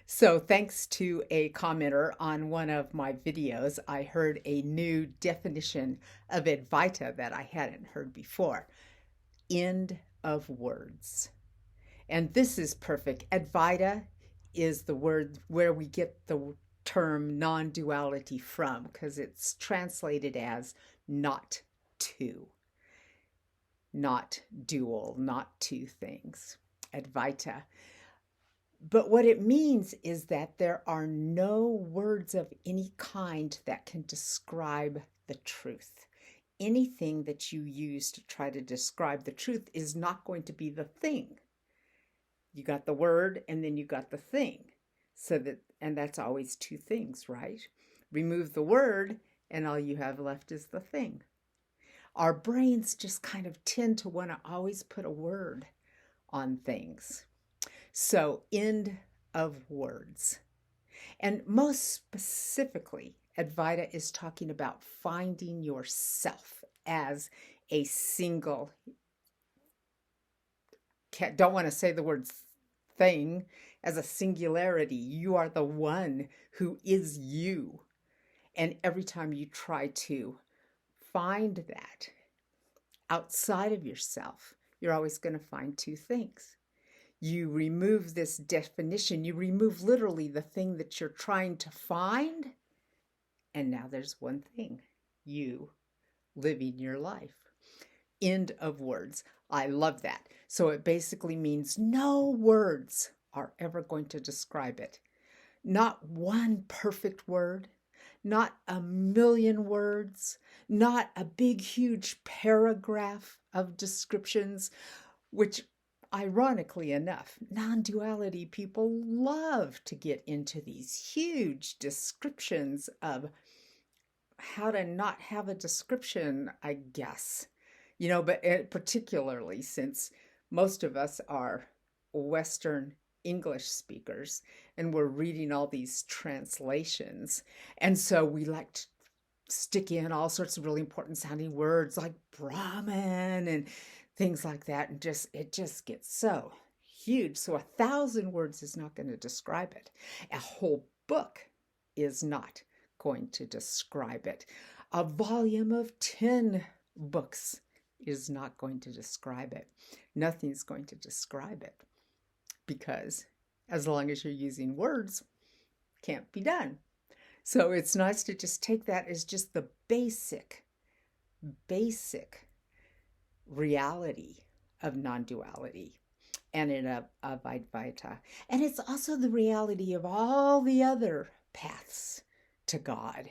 So, thanks to a commenter on one of my videos, I heard a new definition of Advaita that I hadn't heard before. End of words. And this is perfect. Advaita is the word where we get the term non duality from because it's translated as not two, not dual, not two things. Advaita. But what it means is that there are no words of any kind that can describe the truth. Anything that you use to try to describe the truth is not going to be the thing. You got the word and then you got the thing. And that's always two things, right? Remove the word and all you have left is the thing. Our brains just kind of tend to want to always put a word on things. So, end of words. And most specifically, Advaita is talking about finding yourself as a single, don't want to say the word thing, as a singularity. You are the one who is you. And every time you try to find that outside of yourself, you're always going to find two things. You remove this definition, you remove literally the thing that you're trying to find, and now there's one thing, you living your life. End of words. I love that. So it basically means no words are ever going to describe it. Not one perfect word, not a million words, not a big, huge paragraph of descriptions, which ironically enough, non-duality people love to get into these huge descriptions of how to not have a description, I guess. But particularly since most of us are Western English speakers and we're reading all these translations. And so we like to stick in all sorts of really important sounding words like Brahman and things like that. And it just gets so huge. So 1,000 words is not going to describe it. A whole book is not going to describe it. A volume of 10 books is not going to describe it. Nothing's going to describe it because as long as you're using words, can't be done. So it's nice to just take that as just the basic reality of non-duality and of Advaita. And it's also the reality of all the other paths to God,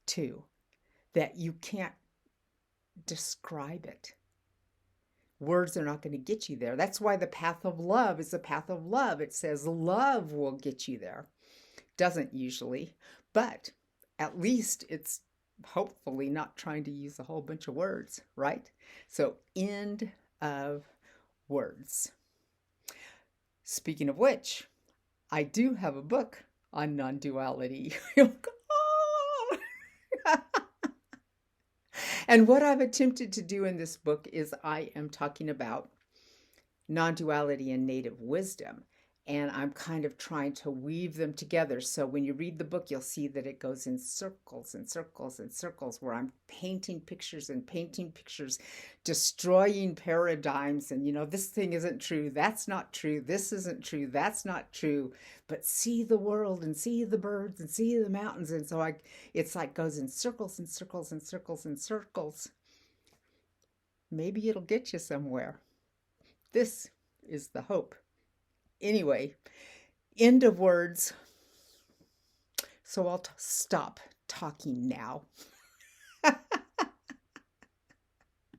too, that you can't describe it. Words are not going to get you there. That's why the path of love is the path of love. It says love will get you there. Doesn't usually, but at least it's hopefully not trying to use a whole bunch of words, right? So end of words. Speaking of which, I do have a book on non-duality. And what I've attempted to do in this book is I am talking about non-duality and native wisdom. And I'm kind of trying to weave them together. So when you read the book, you'll see that it goes in circles and circles and circles where I'm painting pictures, destroying paradigms. And, this thing isn't true. That's not true. This isn't true. That's not true. But see the world and see the birds and see the mountains. And so it's like goes in circles and circles and circles and circles. Maybe it'll get you somewhere. This is the hope. Anyway, end of words. So I'll stop talking now.